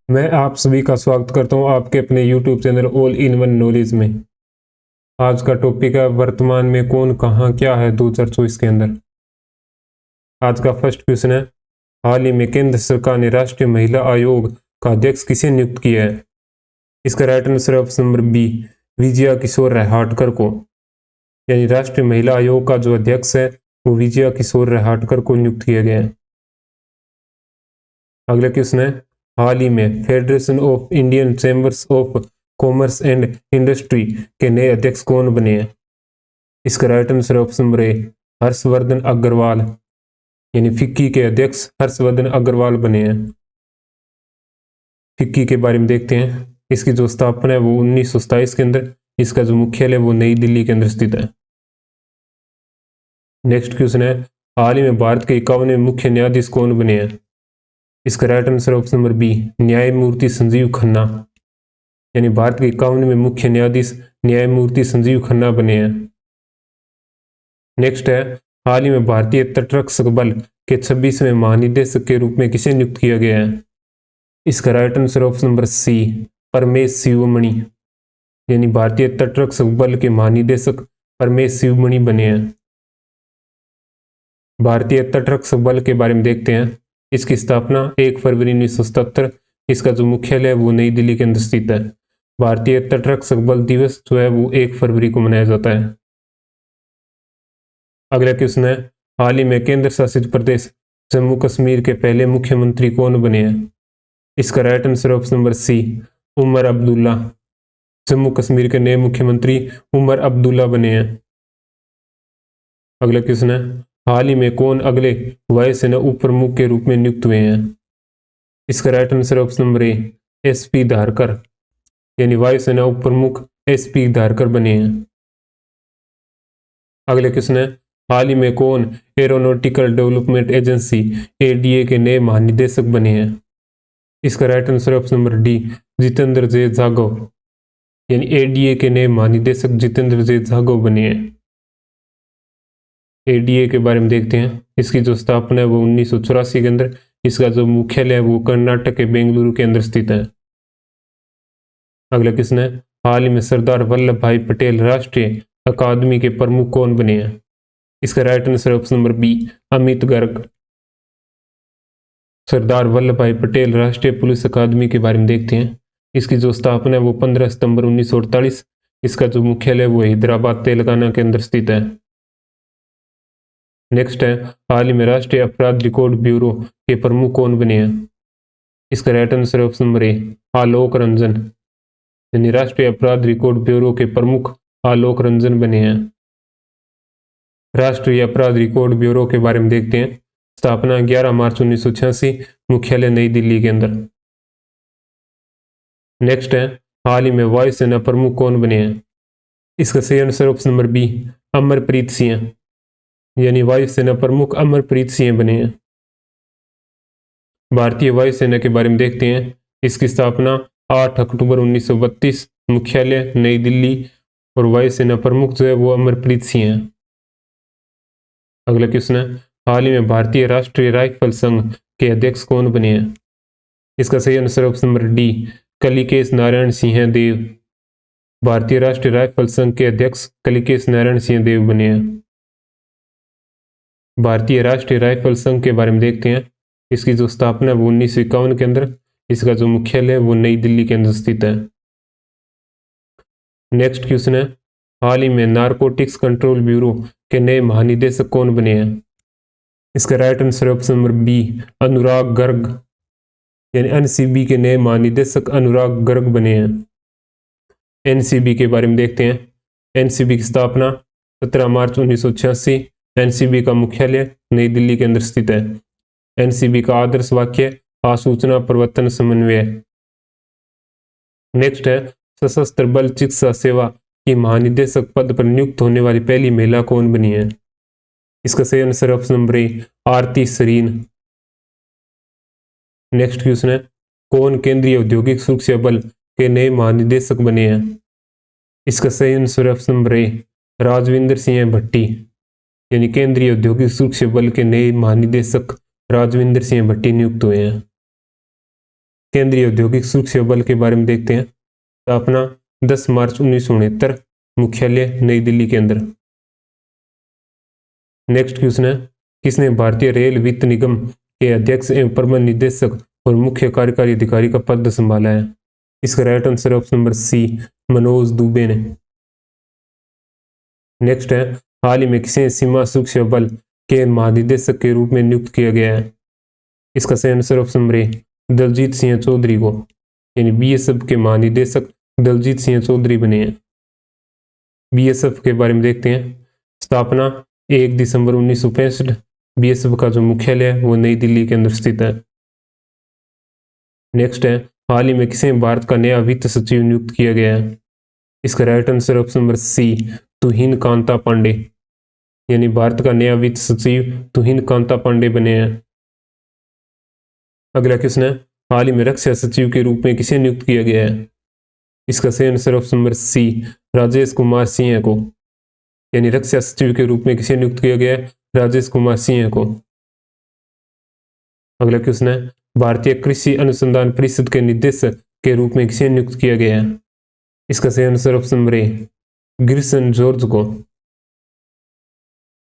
मैं आप सभी का स्वागत करता हूं आपके अपने YouTube channel all in one knowledge में। आज का टॉपिक है वर्तमान में कौन कहां क्या है 2024 के अंदर। आज का फर्स्ट क्वेश्चन है, हाल ही में केंद्र सरकार ने राष्ट्रीय महिला आयोग का अध्यक्ष किसे नियुक्त किया है? इसका राइट आंसर है ऑप्शन नंबर बी, विजया किशोर रहाटकर को। यानी राष्ट्रीय महिला आयोग का जो अध्यक्ष है वो विजया किशोर रहाटकर को नियुक्त किया गया है। अगला क्वेश्चन है, हाल ही में federation of Indian chambers of commerce and industry के नए अध्यक्ष कौन बने हैं? इसका right answer option number A, Harshvardhan Agarwal. यानी फिक्की के अध्यक्ष हर्षवर्धन अग्रवाल बने हैं। फिक्की के बारे में देखते हैं। इसकी जो स्थापना है वो 1927 के अंदर, इसका जो मुख्यालय वो नई दिल्ली के अंदर स्थित है। नेक्स्ट क्वेश्चन है, हाल ही में भारत के 51वें मुख्य न्यायाधीश कौन बने हैं? इसका right answer option number B, न्यायमूर्ति संजीव खन्ना। यानी भारत के 51वें मुख्य न्यायाधीश न्यायमूर्ति संजीव खन्ना बने हैं। नेक्स्ट है, हाल ही में भारतीय तटरक्षक बल के 26वें महानिदेशक के रूप में किसे नियुक्त किया गया है? इसका right answer option number C, Paramesh Sivamani. यानी भारतीय तटरक्षक बल के महानिदेशक परमेश शिवमणि बने हैं। भारतीय तटरक्षक बल के बारे में देखते हैं। इसकी स्थापना 1 फरवरी 1977, इसका जो मुख्यालय है वो नई दिल्ली के अंदर स्थित है। भारतीय तटरक्षक बल दिवस जो है वो 1 फरवरी को मनाया जाता है। अगला क्वेश्चन है, हाल ही में केंद्र शासित प्रदेश जम्मू कश्मीर के पहले मुख्यमंत्री कौन बने हैं? इसका right answer option number C, Omar Abdullah. Jammu Kashmir के नए मुख्यमंत्री उमर अब्दुल्ला बने हैं। अगला क्वेश्चन है, हाल ही में कौन अगले वायुसेना उप प्रमुख के रूप में नियुक्त हुए हैं? इसका राइट आंसर ऑप्शन नंबर ए, एसपी धारकर। यानी वायुसेना उप प्रमुख एसपी धारकर बने हैं। अगले क्वेश्चन है, हाल ही में कौन एरोनॉटिकल डेवलपमेंट एजेंसी एडीए के नए महानिदेशक बने हैं? इसका right answer option number D, Jitendra J Jadhav. यानी एडीए के नए महानिदेशक जितेंद्र जे जाधव बने हैं। एडीए के बारे में देखते हैं। इसकी जो स्थापना है वो 1984 के अंदर, इसका जो मुख्यालय है वो कर्नाटक के बेंगलुरु के अंदर स्थित है। अगला क्वेश्चन है, हाल ही में सरदार वल्लभ भाई पटेल राष्ट्रीय अकादमी के प्रमुख कौन बने हैं? इसका right answer option number B, Amit Garg. Sardar Vallabh Bhai Patel राष्ट्रीय पुलिस अकादमी के बारे में देखते हैं। इसकी जो स्थापना है वो 15 सितंबर 1948, इसका जो मुख्यालय है वो हैदराबाद तेलंगाना के अंदर स्थित है। नेक्स्ट है, हाल ही में राष्ट्रीय अपराध रिकॉर्ड ब्यूरो के प्रमुख कौन बने हैं? इसका right answer option number A, Alok Ranjan. यानी राष्ट्रीय अपराध रिकॉर्ड ब्यूरो के प्रमुख आलोक रंजन बने हैं। राष्ट्रीय अपराध रिकॉर्ड ब्यूरो के बारे में देखते हैं। स्थापना 11 मार्च 1986, मुख्यालय नई दिल्ली के अंदर। नेक्स्ट है, हाल ही में वायुसेना प्रमुख कौन बने हैं? इसका सही answer option number B, Amarpreet Singh. यानी वायुसेना प्रमुख अमरप्रीत सिंह बने हैं। भारतीय वायुसेना के बारे में देखते हैं। इसकी स्थापना 8 अक्टूबर 1932, मुख्यालय नई दिल्ली, और वायुसेना प्रमुख जो है वो अमरप्रीत सिंह हैं। अगला क्वेश्चन है, हाल ही में भारतीय राष्ट्रीय राइफल संघ के अध्यक्ष कौन बने हैं? इसका सही answer option number D, Kalikesh Narayan Singh Deo. भारतीय राष्ट्रीय राइफल संघ के अध्यक्ष कलिकेश नारायण सिंह देव बने हैं। भारतीय राष्ट्रीय राइफल संघ के बारे में देखते हैं। इसकी जो स्थापना है वो 1951 के अंदर, इसका जो मुख्यालय है वो नई दिल्ली के अंदर स्थित है। नेक्स्ट क्वेश्चन है, हाल ही में नारकोटिक्स कंट्रोल ब्यूरो के नए महानिदेशक कौन बने हैं? इसका right answer option number B, Anurag Garg. यानी एनसीबी के नए महानिदेशक अनुराग गर्ग बने हैं। एनसीबी के बारे में देखते हैं। एनसीबी की स्थापना 17 मार्च 1986, एनसीबी का मुख्यालय नई दिल्ली के अंदर स्थित है। एनसीबी का आदर्श वाक्य आसूचना प्रवर्तन समन्वय। नेक्स्ट है, सशस्त्र बल चिकित्सा सेवा की महानिदेशक पद पर नियुक्त होने वाली पहली महिला कौन बनी है? इसका सही answer option number A, Aarti Sarin. Next question है, कौन केंद्रीय औद्योगिक सुरक्षा बल के नए महानिदेशक बने हैं? इसका सही answer option number A, Rajwinder Singh Bhatti. यानी केंद्रीय औद्योगिक सुरक्षा बल के नए महानिदेशक राजविंदर सिंह भट्टी नियुक्त हुए हैं। केंद्रीय औद्योगिक सुरक्षा बल के बारे में देखते हैं। स्थापना 10 मार्च 1969, मुख्यालय नई दिल्ली के अंदर। नेक्स्ट क्वेश्चन है, किसने भारतीय रेल वित्त निगम के अध्यक्ष एवं प्रबंध निदेशक और मुख्य कार्यकारी अधिकारी का पद संभाला है? इसका right answer option number C, Manoj Dubey ने। नेक्स्ट है, हाल ही में किसे सीमा सुरक्षा बल के महानिदेशक के रूप में नियुक्त किया गया है? इसका सही answer option number A, Daljit Singh Chaudhary को, यानी बीएसएफ के महानिदेशक दलजीत सिंह चौधरी बने हैं। बीएसएफ के बारे में देखते हैं। स्थापना 1 दिसंबर 1965। बीएसएफ का जो मुख्यालय है वो नई दिल्ली के अंदर स्थित है। नेक्स्ट है, हाल ही में किसे भारत का नया वित्त सचिव नियुक्त किया गया है? इसका right answer option number C, Tuhin Kanta Pandey, यानी भारत का नया वित्त सचिव तुहिन कांता पांडे बने हैं। अगला क्वेश्चन है, हाल ही में रक्षा सचिव के रूप में किसे नियुक्त किया गया है? इसका सही answer option number C, Rajesh Kumar Singh को, यानी रक्षा सचिव के रूप में किसे नियुक्त किया गया है? राजेश कुमार सिंह को। अगला क्वेश्चन है, भारतीय कृषि अनुसंधान परिषद के निदेशक के रूप में किसे नियुक्त किया गया है? इसका सही आंसर ऑप्शन नंबर ए, गिरसन जॉर्ज को।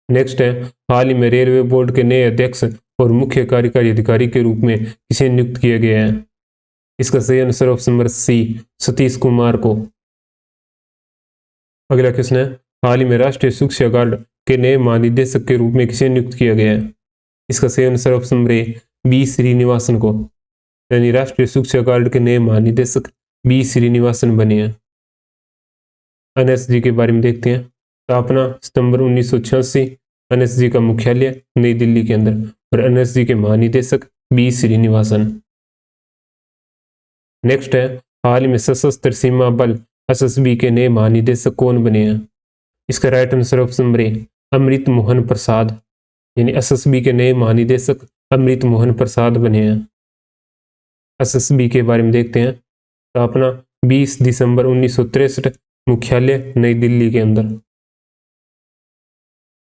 नेक्स्ट है, हाल ही में रेलवे बोर्ड के नए अध्यक्ष और मुख्य कार्यकारी अधिकारी के रूप में किसे नियुक्त किया गया है? इसका सही answer option number C, Satish Kumar को। अगला क्वेश्चन है, हाल ही में राष्ट्रीय सुरक्षा गार्ड के नए महानिदेशक के रूप में किसे नियुक्त किया गया है? इसका सही answer option number A, B Srinivasan को, यानी राष्ट्रीय सुरक्षा गार्ड के नए महानिदेशक बी श्रीनिवासन बने हैं। एनएसजी के बारे में देखते हैं। स्थापना सितंबर 1986। एनएसजी का मुख्यालय नई दिल्ली के अंदर और एनएसजी के महानिदेशक बी श्रीनिवासन। नेक्स्ट है, हाल ही में सशस्त्र सीमा बल एसएसबी के नए महानिदेशक कौन बने हैं? इसका right answer option number A, Amrit Mohan Prasad, यानी एसएसबी के नए महानिदेशक अमृत मोहन प्रसाद बने हैं। एसएसबी के बारे में देखते हैं। स्थापना 20 दिसंबर 1963, मुख्यालय नई दिल्ली के अंदर।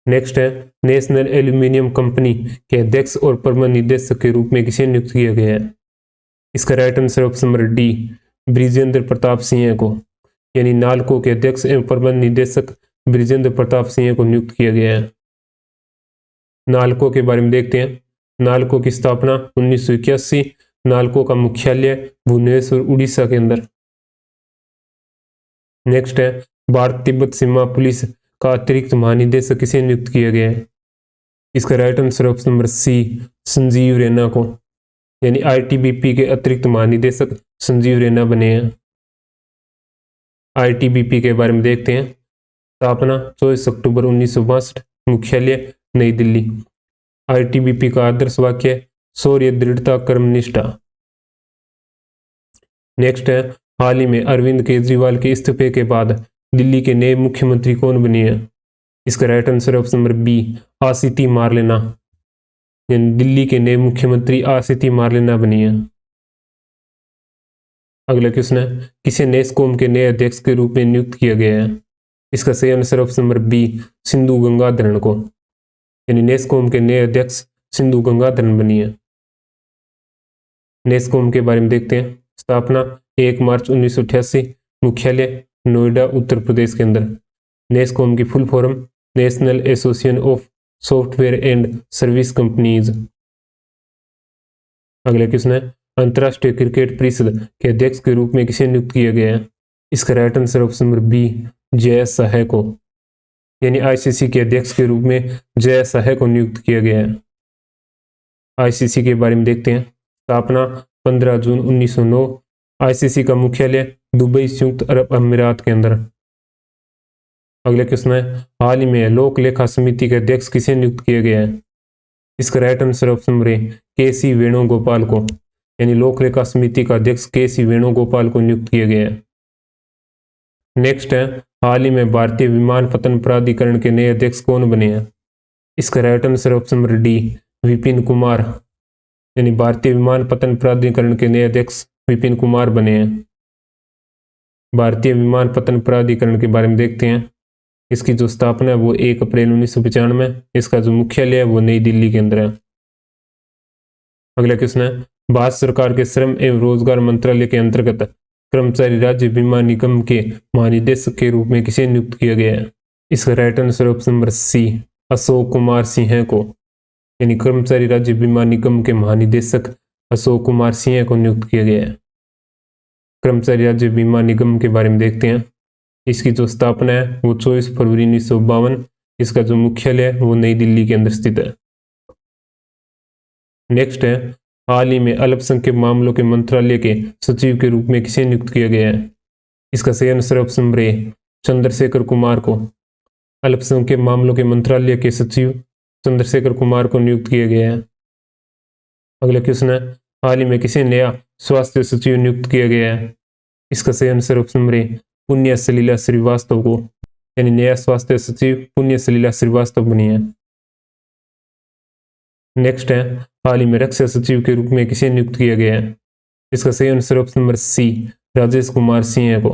नेक्स्ट है, नेशनल एल्यूमिनियम कंपनी के अध्यक्ष और प्रबंध निदेशक के रूप में किसे नियुक्त किया गया है? इसका right answer option number D, Brijendra Pratap Singh को, यानी नालको के अध्यक्ष एवं प्रबंध निदेशक ब्रिजेंद्र प्रताप सिंह को नियुक्त किया गया है। नालको के बारे में देखते हैं। नालको की स्थापना 1981। नालको का मुख्यालय भुवनेश्वर उड़ीसा के अंदर। नेक्स्ट है, भारत तिब्बत सीमा पुलिस का अतिरिक्त महानिदेशक किसे नियुक्त किया गया है? इसका right answer option number C, Sanjeev Raina को, यानी आईटीबीपी के अतिरिक्त महानिदेशक संजीव रैना बने हैं। आईटीबीपी के बारे में देखते हैं। स्थापना 24 अक्टूबर 1962, मुख्यालय नई दिल्ली। आईटीबीपी का आदर्श वाक्य, शौर्य, दृढ़ता, कर्मनिष्ठा। नेक्स्ट है, हाल ही में अरविंद केजरीवाल के इस्तीफे के बाद दिल्ली के नए मुख्यमंत्री कौन बने हैं? इसका right answer option number B, आसिती मारलेना, यानी दिल्ली के नए मुख्यमंत्री आसिती मारलेना बनी है। अगला क्वेश्चन है, किसे नेस्कॉम के नए अध्यक्ष के रूप में नियुक्त किया गया है? इसका सही answer option number B, Sindhu Gangadharan को, यानी नेस्कॉम के नए अध्यक्ष सिंधु गंगाधरन बनी है। नेस्कॉम के बारे में देखते हैं। स्थापना 1 मार्च 1988, मुख्यालय नोएडा उत्तर प्रदेश के अंदर। नेस्कॉम की full form, national association of software and service companies. अगला क्वेश्चन है, अंतर्राष्ट्रीय क्रिकेट परिषद के अध्यक्ष के रूप में किसे नियुक्त किया गया है? इसका right answer option number B, Jay Shah को, यानी आईसीसी के अध्यक्ष के रूप में जय शाह को नियुक्त किया गया है। आईसीसी के बारे में देखते हैं। स्थापना 15 जून 1909। आईसीसी का मुख्यालय दुबई, संयुक्त अरब अमीरात के अंदर। अगला क्वेश्चन है, हाल ही में लोक लेखा समिति के अध्यक्ष किसे नियुक्त किया गया है? इसका राइट आंसर ऑप्शन नंबर ए, के.सी. वेणुगोपाल को, यानी लोक लेखा समिति का अध्यक्ष के.सी. वेणुगोपाल को नियुक्त किया गया है। नेक्स्ट है, हाल ही में भारतीय विमानपत्तन प्राधिकरण के नए अध्यक्ष कौन बने हैं? इसका right answer option number D, Vipin Kumar, यानी भारतीय विमानपत्तन प्राधिकरण के नए अध्यक्ष विपिन कुमार बने हैं। भारतीय विमानपत्तन प्राधिकरण के बारे में देखते हैं। इसकी जो स्थापना है वो 1 अप्रैल 1995। इसका जो मुख्यालय है वो नई दिल्ली के अंदर है। अगला क्वेश्चन है, भारत सरकार के श्रम एवं रोजगार मंत्रालय के अंतर्गत कर्मचारी राज्य बीमा निगम के महानिदेशक के रूप में किसे नियुक्त किया गया है? इसका right answer option number C, Ashok Kumar Singh को, यानी कर्मचारी राज्य बीमा निगम के महानिदेशक अशोक कुमार सिंह को नियुक्त किया गया है। कर्मचारी राज्य बीमा निगम के बारे में देखते हैं। इसकी जो स्थापना है वो 24 फरवरी 1952, इसका जो मुख्यालय है वो नई दिल्ली के अंदर स्थित है। नेक्स्ट है, हाल ही में अल्पसंख्यक मामलों के मंत्रालय के सचिव के रूप में किसे नियुक्त किया गया है? इसका सही आंसर ऑप्शन नंबर ए, चंद्रशेखर कुमार को। अल्पसंख्यक मामलों के मंत्रालय के सचिव चंद्रशेखर कुमार को नियुक्त किया गया है। अगला क्वेश्चन है, हाल ही में किसे नया स्वास्थ्य सचिव नियुक्त किया गया है? इसका सही आंसर ऑप्शन नंबर ए, पुण्य सलीला श्रीवास्तव को, यानी नया स्वास्थ्य सचिव पुण्य सलीला श्रीवास्तव बनी है। नेक्स्ट है, हाल ही में रक्षा सचिव के रूप में किसे नियुक्त किया गया है? इसका सही answer option number C, Rajesh Kumar Singh को,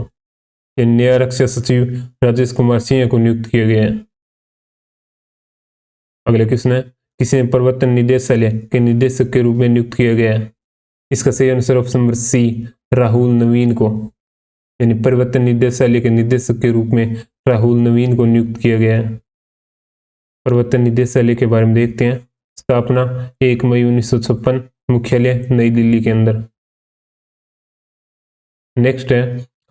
यानी नया रक्षा सचिव राजेश कुमार सिंह को नियुक्त किया गया है। अगला क्वेश्चन है, किसे प्रवर्तन निदेशालय के निदेशक के रूप में नियुक्त किया गया है? इसका सही answer option number C, Rahul Naveen को, यानी प्रवर्तन निदेशालय के निदेशक के रूप में राहुल नवीन को नियुक्त किया गया है। प्रवर्तन निदेशालय के बारे में देखते हैं। स्थापना 1 मई 1956, मुख्यालय नई दिल्ली के अंदर। नेक्स्ट है,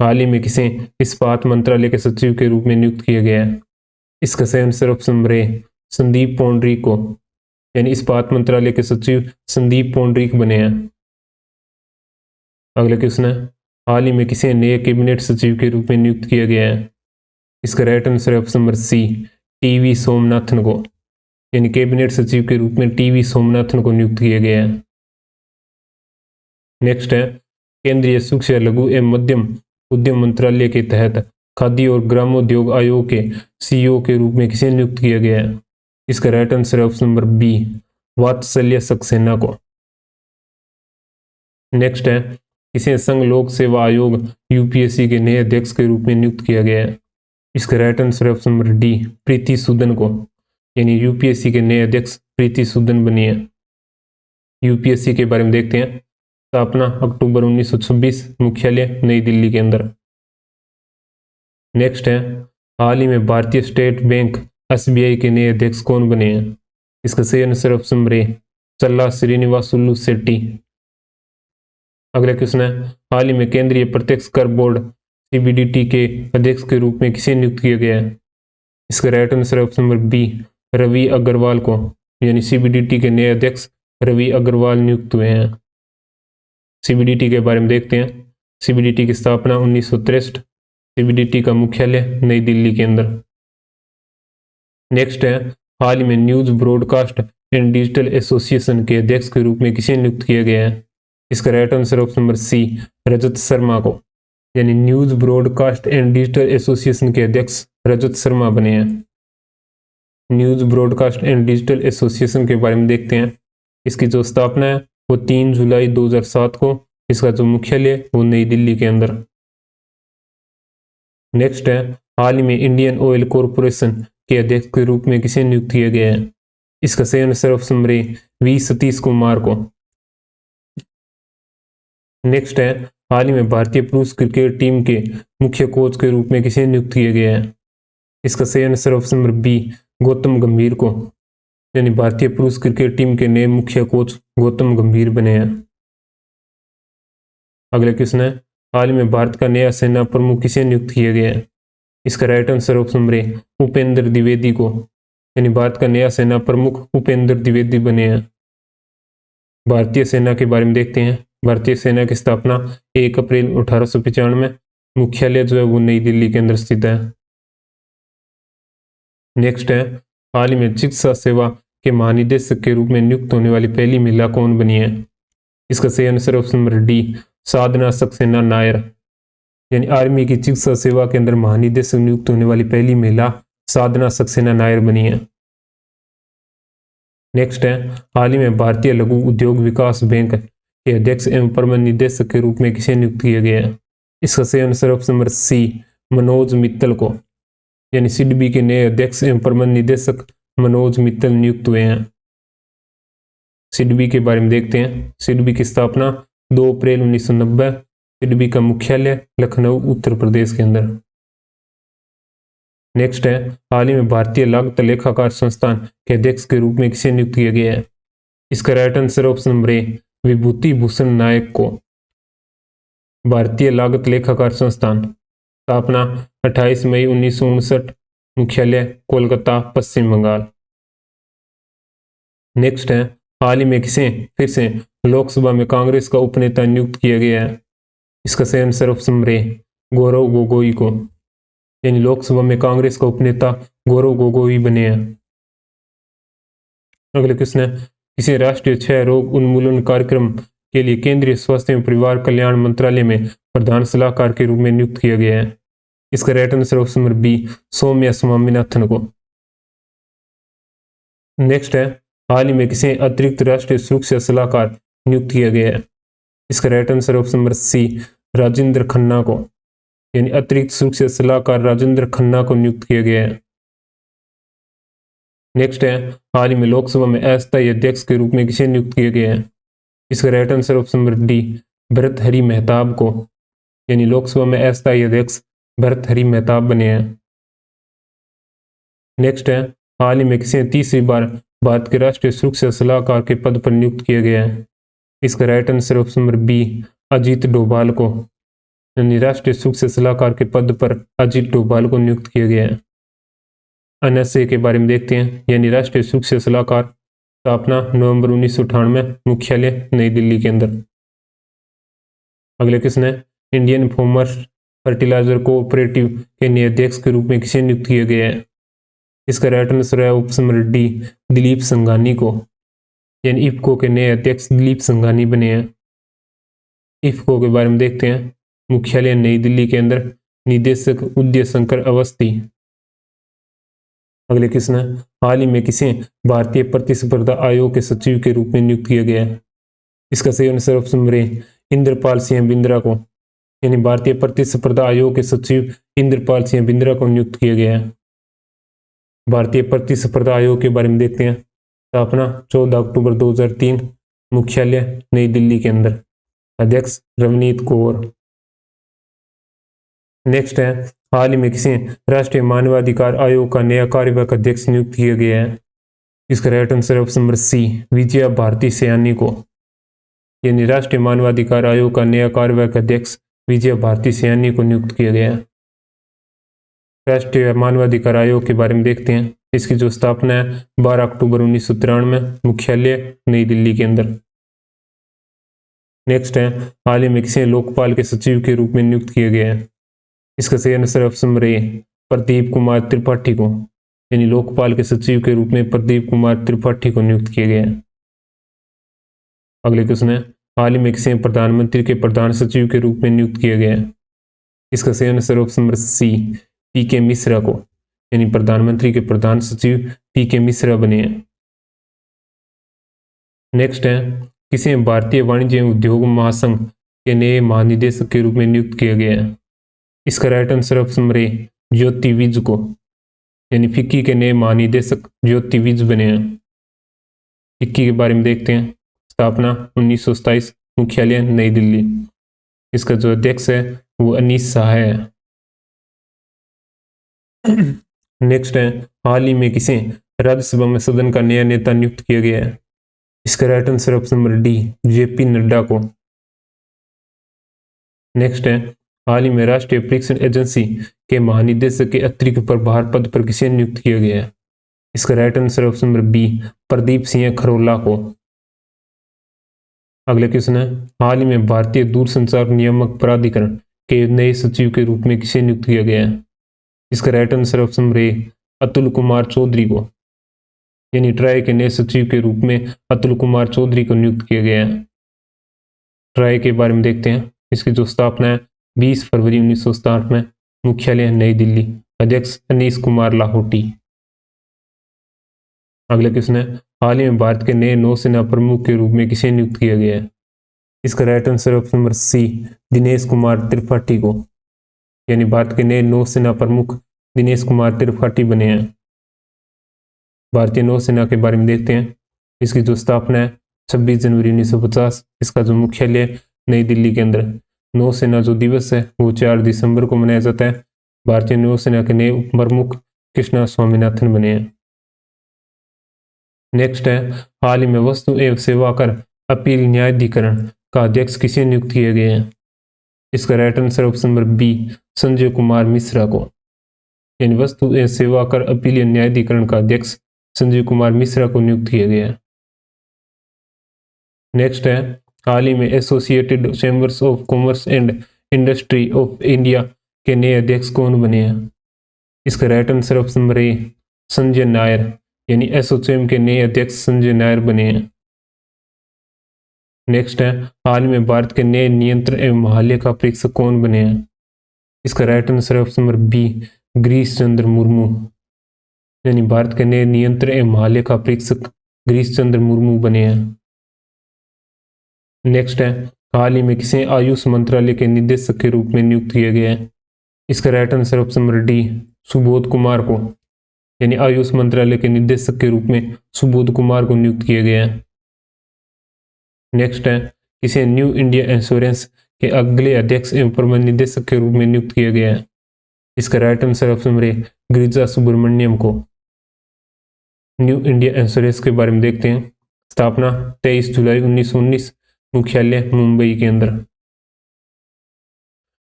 हाल ही में किसे इस्पात मंत्रालय के सचिव के रूप में नियुक्त किया गया है? इसका सही answer option number A, Sandeep Poundrik को, यानी इस्पात मंत्रालय के सचिव संदीप पौंडरीक बने हैं। अगला क्वेश्चन है, हाल ही में किसे नए कैबिनेट सचिव के रूप में नियुक्त किया गया है? इसका right answer option number C, TV Somanathan को, यानी कैबिनेट सचिव के रूप में टीवी सोमनाथन को नियुक्त किया गया है। नेक्स्ट है, केंद्रीय सूक्ष्म लघु एवं मध्यम उद्यम मंत्रालय के तहत खाद्य और ग्रामोद्योग आयोग के सीईओ के रूप में किसे नियुक्त किया गया है? इसका right answer option number B, Vatsalya Saxena को। नेक्स्ट है, किसे संघ लोक सेवा आयोग यूपीएससी के नए अध्यक्ष के रूप में नियुक्त किया गया है? इसका right answer option number D, Preeti Sudan को, यानी यूपीएससी के नए अध्यक्ष प्रीति सूदन बनी है। यूपीएससी के बारे में देखते हैं। स्थापना अक्टूबर 1926, मुख्यालय नई दिल्ली के अंदर। नेक्स्ट है, हाल ही में भारतीय स्टेट बैंक एसबीआई के नए अध्यक्ष कौन बने हैं? इसका सही आंसर ऑप्शन नंबर ए, चल्ला श्रीनिवासुलु शेट्टी। अगला क्वेश्चन है, हाल ही में केंद्रीय प्रत्यक्ष कर बोर्ड सीबीडीटी के अध्यक्ष के रूप में किसे नियुक्त किया गया है? इसका right answer option number B, Ravi Agarwal को, यानी सीबीडीटी के नए अध्यक्ष रवि अग्रवाल नियुक्त हुए हैं। सीबीडीटी के बारे में देखते हैं। सीबीडीटी की स्थापना 1963, सीबीडीटी का मुख्यालय नई दिल्ली के अंदर। नेक्स्ट है, हाल ही में news broadcast and digital association के अध्यक्ष के रूप में किसे नियुक्त किया गया है? इसका right answer option number C, Rajat Sharma को, यानी news broadcast and digital association के अध्यक्ष रजत शर्मा बने हैं। News broadcast and digital association के बारे में देखते हैं। इसकी जो स्थापना है वो 3 जुलाई 2007 को, इसका जो मुख्यालय वो नई दिल्ली के अंदर। नेक्स्ट है, हाल ही में इंडियन ऑयल कॉरपोरेशन के अध्यक्ष के रूप में किसे नियुक्त किया गया है? इसका सही answer option number A, V Satish Kumar को। नेक्स्ट है, हाल ही में भारतीय पुरुष क्रिकेट टीम के मुख्य कोच के रूप में किसे नियुक्त किया गया है? इसका सही answer option number B, Gautam Gambhir को, यानी भारतीय पुरुष क्रिकेट टीम के नए मुख्य कोच गौतम गंभीर बने हैं। अगला क्वेश्चन है, हाल ही में भारत का नया सेना प्रमुख किसे नियुक्त किया गया है? इसका राइट आंसर ऑप्शन नंबर ए, उपेंद्र द्विवेदी को, यानी भारत का नया सेना प्रमुख उपेंद्र द्विवेदी बने हैं। भारतीय सेना के बारे में देखते हैं। भारतीय सेना की स्थापना 1 अप्रैल 1895, मुख्यालय जो है वो नई दिल्ली के अंदर स्थित है। नेक्स्ट है, हाल ही में चिकित्सा सेवा के महानिदेशक के रूप में नियुक्त होने वाली पहली महिला कौन बनी है? इसका सही आंसर ऑप्शन नंबर डी, साधना सक्सेना नायर, यानी आर्मी की चिकित्सा सेवा के अंदर महानिदेशक नियुक्त होने वाली पहली महिला साधना सक्सेना नायर बनी है। नेक्स्ट है, हाल ही में भारतीय लघु उद्योग विकास बैंक के अध्यक्ष एवं प्रबंध निदेशक के रूप में किसे नियुक्त किया गया है? इसका सही answer option number C, Manoj Mittal को, यानी सिडबी के नए अध्यक्ष एवं प्रबंध निदेशक मनोज मित्तल नियुक्त हुए हैं। सिडबी के बारे में देखते हैं। सिडबी की स्थापना 2 अप्रैल 1990। सिडबी का मुख्यालय लखनऊ उत्तर प्रदेश के अंदर। नेक्स्ट है, हाल ही में भारतीय लागत लेखाकार संस्थान के अध्यक्ष के रूप में किसे नियुक्त किया गया है? इसका right answer option number A, Vibhuti Bhushan Nayak को। भारतीय लागत लेखाकार संस्थान, स्थापना 28 मई 1959, मुख्यालय कोलकाता पश्चिम बंगाल। नेक्स्ट है, हाल ही में किसे फिर से लोकसभा में कांग्रेस का उपनेता नियुक्त किया गया है? इसका सही आंसर ऑप्शन नंबर ए, गौरव गोगोई को। यानी लोकसभा में कांग्रेस का उपनेता गौरव गोगोई बने हैं। अगले क्वेश्चन है, किसे राष्ट्रीय क्षय रोग उन्मूलन कार्यक्रम के लिए केंद्रीय स्वास्थ्य एवं परिवार कल्याण मंत्रालय में प्रधान सलाहकार के रूप में नियुक्त किया गया है? इसका right answer option number B, Soumya Swaminathan को। नेक्स्ट है, हाल ही में किसे अतिरिक्त राष्ट्रीय सुरक्षा सलाहकार नियुक्त किया गया है? इसका right answer option number C, Rajendra Khanna को। यानी अतिरिक्त सुरक्षा सलाहकार राजेंद्र खन्ना को नियुक्त किया गया है। नेक्स्ट है, हाल ही में लोकसभा में अस्थायी अध्यक्ष के रूप में किसे नियुक्त किया गया है? इसका right answer option number D, Bhartruhari Mahtab को। यानी लोकसभा में अस्थायी अध्यक्ष भर्तृहरि मेहताब बने हैं। नेक्स्ट है, हाल ही में किसे तीसरी बार भारत के राष्ट्रीय सुरक्षा सलाहकार के पद पर नियुक्त किया गया है? इसका right answer option number B, Ajit Doval को। यानी राष्ट्रीय सुरक्षा सलाहकार के पद पर अजीत डोभाल को नियुक्त किया गया है। एनएसए के बारे में देखते हैं, यानी राष्ट्रीय सुरक्षा सलाहकार, स्थापना नवंबर 1998, मुख्यालय नई दिल्ली के अंदर। अगले क्वेश्चन है, इंडियन फार्मर्स फर्टिलाइजर कोऑपरेटिव के नए अध्यक्ष के रूप में किसे नियुक्त किया गया है? इसका राइट आंसर है option number D, Dilip Sanghani को। यानी इफको के नए अध्यक्ष दिलीप संघानी बने हैं। इफको के बारे में देखते हैं, मुख्यालय नई दिल्ली के अंदर, निदेशक उदय शंकर अवस्थी। अगले क्वेश्चन है, हाल ही में किसे भारतीय प्रतिस्पर्धा आयोग के सचिव के रूप में नियुक्त किया गया है? इसका सही आंसर ऑप्शन नंबर ए, इंद्रपाल सिंह बिंद्रा को। यानी भारतीय प्रतिस्पर्धा आयोग के सचिव इंद्रपाल सिंह बिंद्रा को नियुक्त किया गया है। भारतीय प्रतिस्पर्धा आयोग के बारे में देखते हैं, स्थापना 14 अक्टूबर 2003, मुख्यालय नई दिल्ली के अंदर, अध्यक्ष रवनीत कौर। नेक्स्ट है, हाल ही में किसे राष्ट्रीय मानवाधिकार आयोग का नया कार्यवाहक अध्यक्ष नियुक्त किया गया है? इसका right answer option number C, Vijaya Bharti Sayani को। यानी राष्ट्रीय मानवाधिकार आयोग का नया कार्यवाहक अध्यक्ष विजया भारती सयानी को नियुक्त किया गया है। राष्ट्रीय मानवाधिकार आयोग के बारे में देखते हैं, इसकी जो स्थापना है 12 अक्टूबर 1993, मुख्यालय नई दिल्ली के अंदर। नेक्स्ट है, हाल ही में किसे लोकपाल के सचिव के रूप में नियुक्त किया गया है? इसका सही आंसर ऑप्शन नंबर ए, प्रदीप कुमार त्रिपाठी को। यानी लोकपाल के सचिव के रूप में प्रदीप कुमार त्रिपाठी को नियुक्त किया गया है। अगले क्वेश्चन है, हाल ही में किसे प्रधानमंत्री के प्रधान सचिव के रूप में नियुक्त किया गया है? इसका सही आंसर ऑप्शन नंबर सी, पीके मिश्रा को। यानी प्रधानमंत्री के प्रधान सचिव पीके मिश्रा बने हैं। नेक्स्ट है, किसे भारतीय वाणिज्य एवं उद्योग महासंघ के नए महानिदेशक के रूप में नियुक्त किया गया है? इसका right answer option number A, Jyoti Vij को। यानी फिक्की के नए महानिदेशक ज्योति विज बने हैं। फिक्की के बारे में देखते हैं, स्थापना 1927, मुख्यालय नई दिल्ली। इसका जो अध्यक्ष है वो अनीस शाह है। नेक्स्ट है, हाल ही में किसे राज्यसभा में सदन का नया नेता नियुक्त किया गया है? इसका right answer option number D, JP Nadda को। नेक्स्ट है, हाल ही में राष्ट्रीय परीक्षण एजेंसी के महानिदेशक के अतिरिक्त प्रभार पद पर किसे नियुक्त किया गया है? इसका right answer option number B, Pradeep Singh Kharola को। अगले क्वेश्चन है, हाल ही में भारतीय दूरसंचार नियामक प्राधिकरण के नए सचिव के रूप में किसे नियुक्त किया गया है? इसका right answer option number A, Atul Kumar Chaudhary को। यानी ट्राई के नए सचिव के रूप में अतुल कुमार चौधरी को नियुक्त किया गया है। ट्राई के बारे में देखते हैं, इसकी जो स्थापना है 20 फरवरी 1967 में, मुख्यालय नई दिल्ली, अध्यक्ष अनीश कुमार लाहौटी। अगला क्वेश्चन है, हाल ही में भारत के नए नौसेना प्रमुख के रूप में किसे नियुक्त किया गया है? इसका right answer option number C, Dinesh Kumar Tripathi को। यानी भारत के नए नौसेना प्रमुख दिनेश कुमार त्रिपाठी बने हैं। भारतीय नौसेना के बारे में देखते हैं, इसकी जो स्थापना है 26 जनवरी 1950। इसका जो मुख्यालय नई दिल्ली के अंदर। नौसेना जो दिवस है वो 4 दिसंबर को मनाया जाता है। भारतीय नौसेना के नए उप प्रमुख कृष्णा स्वामीनाथन बने हैं। नेक्स्ट है, हाल ही में वस्तु एवं सेवा कर अपील न्यायाधिकरण का अध्यक्ष किसे नियुक्त किए गए हैं? इसका right answer option number B, Sanjay Kumar Mishra को। यानी वस्तु एवं सेवा कर अपील न्यायाधिकरण का अध्यक्ष संजय कुमार मिश्रा को नियुक्त किया गया है। नेक्स्ट है, हाल ही में associated chambers of commerce and industry of India के नए अध्यक्ष कौन बने हैं? इसका राइट आंसर ऑप्शन नंबर ए, संजय नायर। यानी एसोचैम के नए अध्यक्ष संजय नायर बने हैं। नेक्स्ट है, हाल में भारत के नए नियंत्रक एवं महालेखा परीक्षक कौन बने हैं? इसका राइट आंसर है option number B, Girish Chandra Murmu. यानी भारत के नए नियंत्रक एवं महालेखा परीक्षक गिरीश चंद्र मुर्मू बने हैं। नेक्स्ट है, हाल ही में किसे आयुष मंत्रालय के निदेशक के रूप में नियुक्त किया गया है? इसका right answer option number D, Subodh Kumar को। यानी आयुष मंत्रालय के निदेशक के रूप में सुबोध कुमार को नियुक्त किया गया है। नेक्स्ट है, किसे न्यू इंडिया इंश्योरेंस के अगले अध्यक्ष एवं प्रबंध निदेशक के रूप में नियुक्त किया गया है? इसका right answer option number A, Girija Subramanian new. India India insurance के बारे में देखते हैं। स्थापना 23 जुलाई 1919, मुख्यालय मुंबई के अंदर।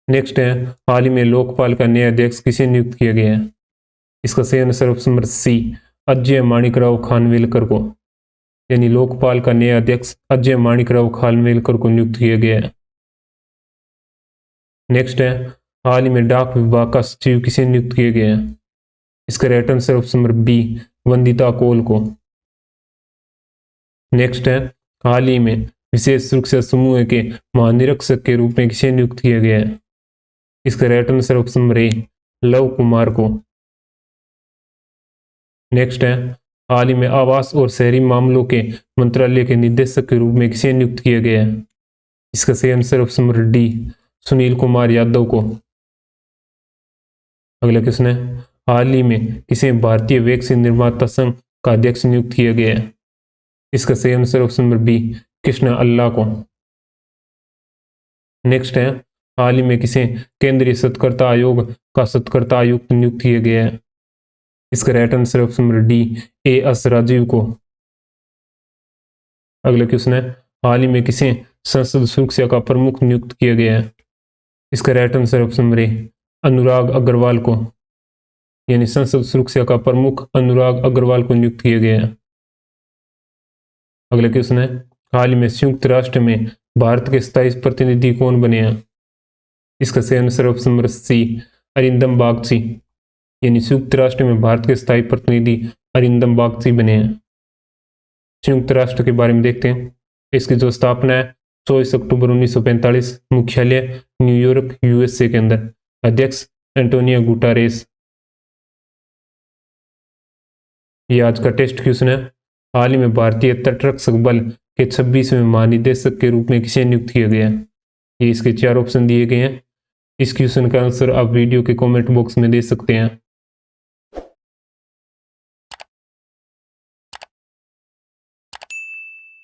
नेक्स्ट है, हाल ही में लोकपाल का नया अध्यक्ष किसे नियुक्त किया गया है? इसका सही answer option number C, Ajay Manikrao Khanwilkar को। यानी लोकपाल का नया अध्यक्ष अजय माणिकराव खानवेलकर को नियुक्त किया गया है। नेक्स्ट है, हाल ही में डाक विभाग का सचिव किसे नियुक्त किया गया है? इसका right answer option number B, Vandita Kaul को। नेक्स्ट है, हाल ही में विशेष सुरक्षा समूह के महानिरीक्षक के रूप में किसे नियुक्त किया गया है? इसका राइट आंसर ऑप्शन नंबर ए, लव कुमार को। नेक्स्ट है, हाल ही में आवास और शहरी मामलों के मंत्रालय के निदेशक के रूप में किसे नियुक्त किया गया है? इसका सही answer option number D, Sunil Kumar Yadav को। अगला क्वेश्चन है, हाल ही में किसे भारतीय वैक्सीन निर्माता संघ का अध्यक्ष नियुक्त किया गया है? इसका सही answer option number B, Krishna Ella को। नेक्स्ट है, हाल ही में किसे केंद्रीय सत्कर्ता आयोग का सत्कर्ता आयुक्त नियुक्त किया गया है? इसका right answer option number D, A S Rajiv को। अगला क्वेश्चन है, हाल ही में किसे संसद सुरक्षा का प्रमुख नियुक्त किया गया है? इसका right answer option number A, Anurag Agarwal को। यानी संसद सुरक्षा का प्रमुख अनुराग अग्रवाल को नियुक्त किया गया है। अगला क्वेश्चन है, हाल ही में संयुक्त राष्ट्र में भारत के स्थायी प्रतिनिधि कौन बने हैं? इसका सही answer option number C, Arindam Bagchi. यानी संयुक्त राष्ट्र में भारत के स्थायी प्रतिनिधि अरिंदम बागची बने हैं। संयुक्त राष्ट्र के बारे में देखते हैं। इसकी जो स्थापना है 24 अक्टूबर 1945, मुख्यालय न्यूयॉर्क यूएसए के अंदर। अध्यक्ष एंटोनियो गुटारेस। ये आज का टेस्ट क्वेश्चन है। हाल ही में भारतीय तटरक्षक बल के 26वें महानिदेशक के रूप में किसे नियुक्त किया गया है? ये इसके 4 ऑप्शन दिए गए हैं। इस क्वेश्चन का आंसर आप वीडियो के कमेंट बॉक्स में दे सकते हैं।